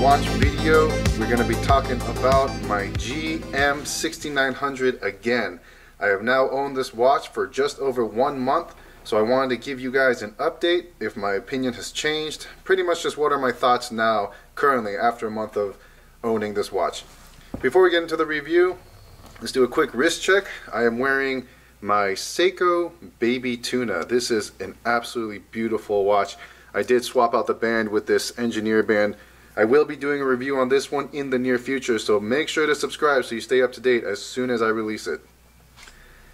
watch video. We're going to be talking about my GM6900 again. I have now owned this watch for just over 1 month, so I wanted to give you guys an update if my opinion has changed. Pretty much just what are my thoughts now, currently, after a month of owning this watch. Before we get into the review, let's do a quick wrist check. I am wearing my Seiko Baby Tuna. This is an absolutely beautiful watch. I did swap out the band with this engineer band. I will be doing a review on this one in the near future, so make sure to subscribe so you stay up to date as soon as I release it.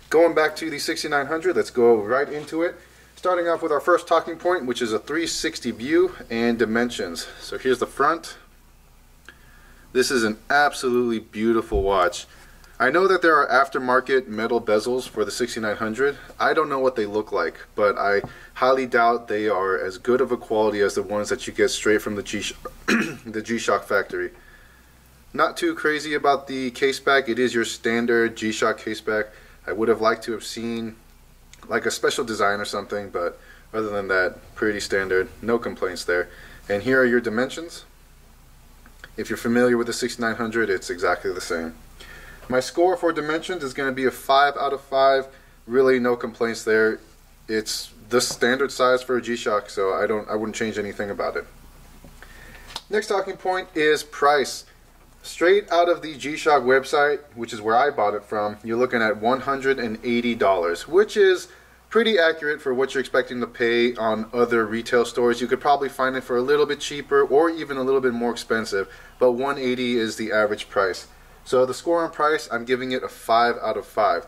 Going back to the 6900, let's go right into it. Starting off with our first talking point, which is a 360 view and dimensions. So here's the front. This is an absolutely beautiful watch. I know that there are aftermarket metal bezels for the 6900. I don't know what they look like, but I highly doubt they are as good of a quality as the ones that you get straight from the G-Shock factory. Not too crazy about the case back. It is your standard G-Shock case back. I would have liked to have seen like a special design or something, but other than that, pretty standard. No complaints there. And here are your dimensions. If you're familiar with the 6900, it's exactly the same. My score for dimensions is going to be a 5 out of 5. Really no complaints there. It's the standard size for a G-Shock, so I wouldn't change anything about it. Next talking point is price. Straight out of the G-Shock website, which is where I bought it from, you're looking at $180, which is pretty accurate for what you're expecting to pay on other retail stores. You could probably find it for a little bit cheaper or even a little bit more expensive, but $180 is the average price. So the score on price, I'm giving it a 5 out of 5.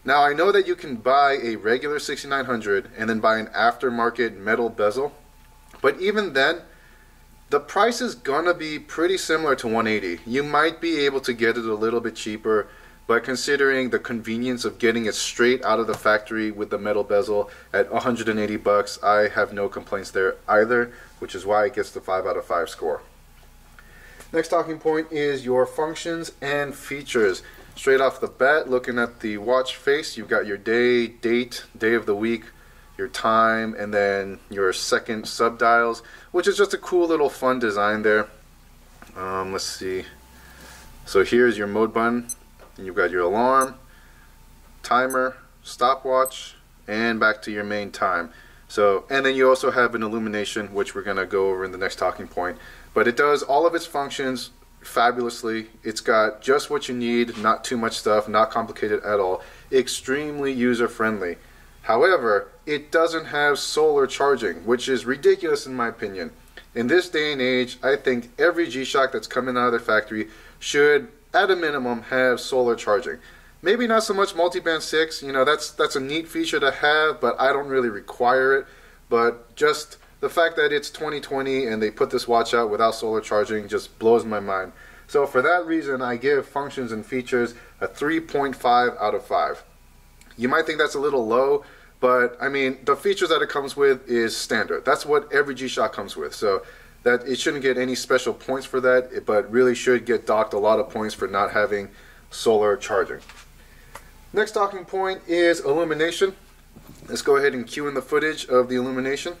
Now I know that you can buy a regular 6900 and then buy an aftermarket metal bezel, but even then, the price is gonna be pretty similar to 180. You might be able to get it a little bit cheaper, but considering the convenience of getting it straight out of the factory with the metal bezel at 180 bucks, I have no complaints there either, which is why it gets the 5 out of 5 score. Next talking point is your functions and features. Straight off the bat, looking at the watch face, you've got your day, date, day of the week, your time, and then your second subdials, which is just a cool little fun design there. Let's see. So here's your mode button, and you've got your alarm, timer, stopwatch, and back to your main time. So, and then you also have an illumination, which we're going to go over in the next talking point. But it does all of its functions fabulously. It's got just what you need, not too much stuff, not complicated at all. Extremely user-friendly. However, it doesn't have solar charging, which is ridiculous in my opinion. In this day and age, I think every G-Shock that's coming out of the factory should, at a minimum, have solar charging. Maybe not so much multi-band 6, you know, that's a neat feature to have, but I don't really require it. But just the fact that it's 2020 and they put this watch out without solar charging just blows my mind. So for that reason, I give functions and features a 3.5 out of 5. You might think that's a little low, but I mean, the features that it comes with is standard. That's what every G-Shock comes with. So that it shouldn't get any special points for that, but really should get docked a lot of points for not having solar charging. Next talking point is illumination. Let's go ahead and cue in the footage of the illumination.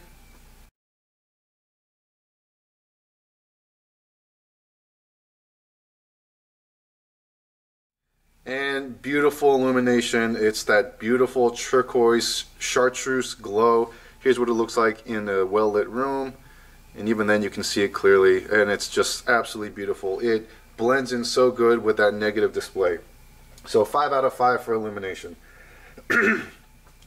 And beautiful illumination. It's that beautiful turquoise chartreuse glow. Here's what it looks like in a well-lit room, and even then you can see it clearly, and it's just absolutely beautiful. It blends in so good with that negative display. So 5 out of 5 for illumination.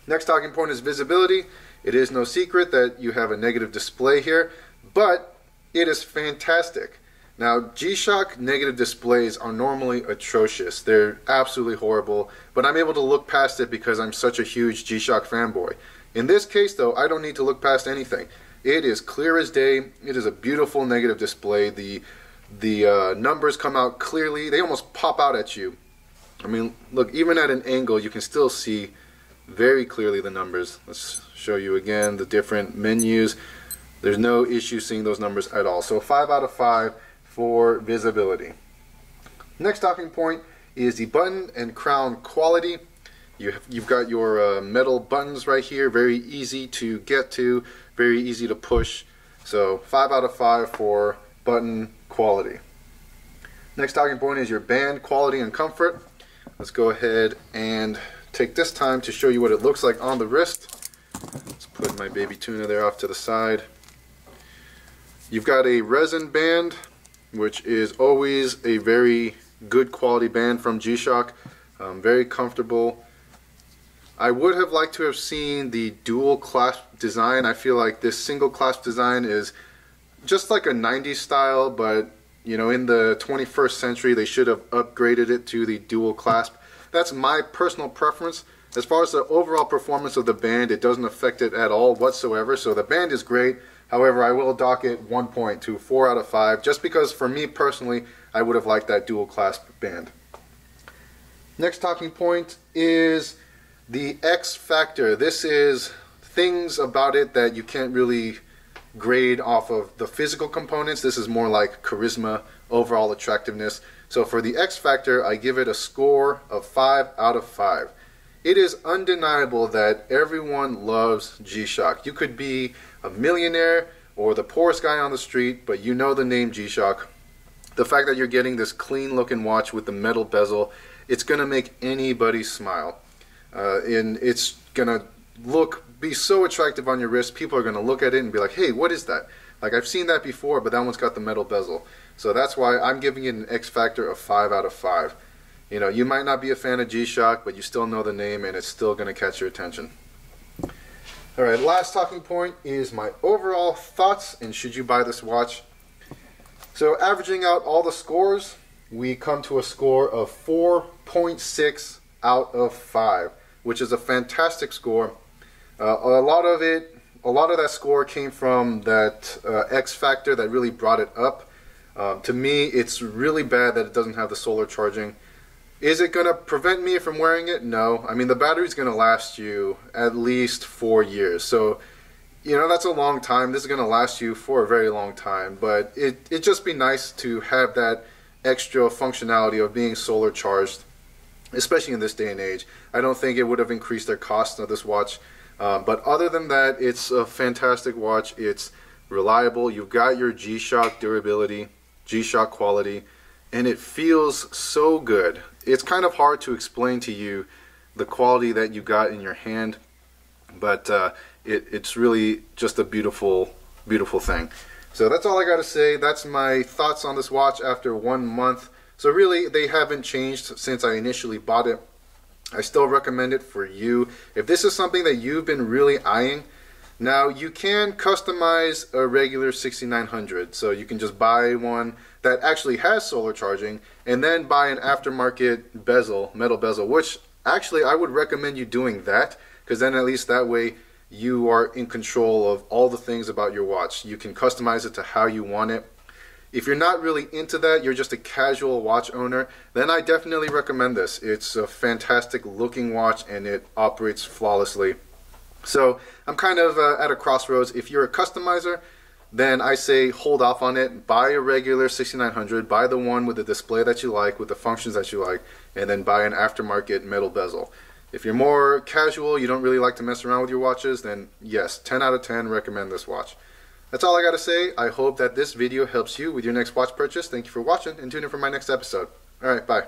Next talking point is visibility. It is no secret that you have a negative display here, but it is fantastic. Now, G-Shock negative displays are normally atrocious. They're absolutely horrible, but I'm able to look past it because I'm such a huge G-Shock fanboy. In this case, though, I don't need to look past anything. It is clear as day. It is a beautiful negative display. The numbers come out clearly. They almost pop out at you. I mean, look, even at an angle, you can still see very clearly the numbers. Let's show you again the different menus. There's no issue seeing those numbers at all. So 5 out of 5 for visibility. Next talking point is the button and crown quality. You've got your metal buttons right here, very easy to get to, very easy to push. So 5 out of 5 for button quality. Next talking point is your band quality and comfort. Let's go ahead and take this time to show you what it looks like on the wrist. Let's put my baby tuna there off to the side. You've got a resin band, which is always a very good quality band from G-Shock. Very comfortable. I would have liked to have seen the dual clasp design. I feel like this single clasp design is just like a 90s style, but you know, in the 21st century they should have upgraded it to the dual clasp. That's my personal preference. As far as the overall performance of the band, it doesn't affect it at all whatsoever. So the band is great. However, I will dock it 1 point to 4 out of 5, just because for me personally, I would have liked that dual clasp band. Next talking point is the X Factor. This is things about it that you can't really grade off of the physical components. This is more like charisma, overall attractiveness. So for the X Factor, I give it a score of 5 out of 5. It is undeniable that everyone loves G-Shock. You could be a millionaire or the poorest guy on the street, but you know the name G-Shock. The fact that you're getting this clean looking watch with the metal bezel, it's going to make anybody smile. And it's going to be so attractive on your wrist. People are going to look at it and be like, hey, what is that? Like, I've seen that before, but that one's got the metal bezel. So that's why I'm giving it an X Factor of 5 out of 5. You know, you might not be a fan of G-Shock, but you still know the name and it's still going to catch your attention. Alright, last talking point is my overall thoughts and should you buy this watch. So averaging out all the scores, we come to a score of 4.6 out of 5, which is a fantastic score. A lot of that score came from that X Factor that really brought it up. To me, it's really bad that it doesn't have the solar charging. Is it going to prevent me from wearing it? No. I mean, the battery's going to last you at least 4 years. So, you know, that's a long time. This is going to last you for a very long time. But it'd just be nice to have that extra functionality of being solar charged, especially in this day and age. I don't think it would have increased their cost of this watch. But other than that, it's a fantastic watch. It's reliable. You've got your G-Shock durability, G-Shock quality, and it feels so good. It's kind of hard to explain to you the quality that you got in your hand, but it's really just a beautiful, beautiful thing. So that's all I got to say. That's my thoughts on this watch after 1 month. So really, they haven't changed since I initially bought it. I still recommend it for you. If this is something that you've been really eyeing, now you can customize a regular 6900. So you can just buy one that actually has solar charging and then buy an aftermarket bezel, metal bezel, which actually I would recommend you doing that, because then at least that way you are in control of all the things about your watch. You can customize it to how you want it. If you're not really into that, you're just a casual watch owner, then I definitely recommend this. It's a fantastic looking watch and it operates flawlessly. So I'm kind of at a crossroads. If you're a customizer, then I say hold off on it. Buy a regular 6900, buy the one with the display that you like, with the functions that you like, and then buy an aftermarket metal bezel. If you're more casual, you don't really like to mess around with your watches, then yes, 10 out of 10, recommend this watch. That's all I got to say. I hope that this video helps you with your next watch purchase. Thank you for watching and tune in for my next episode. Alright, bye.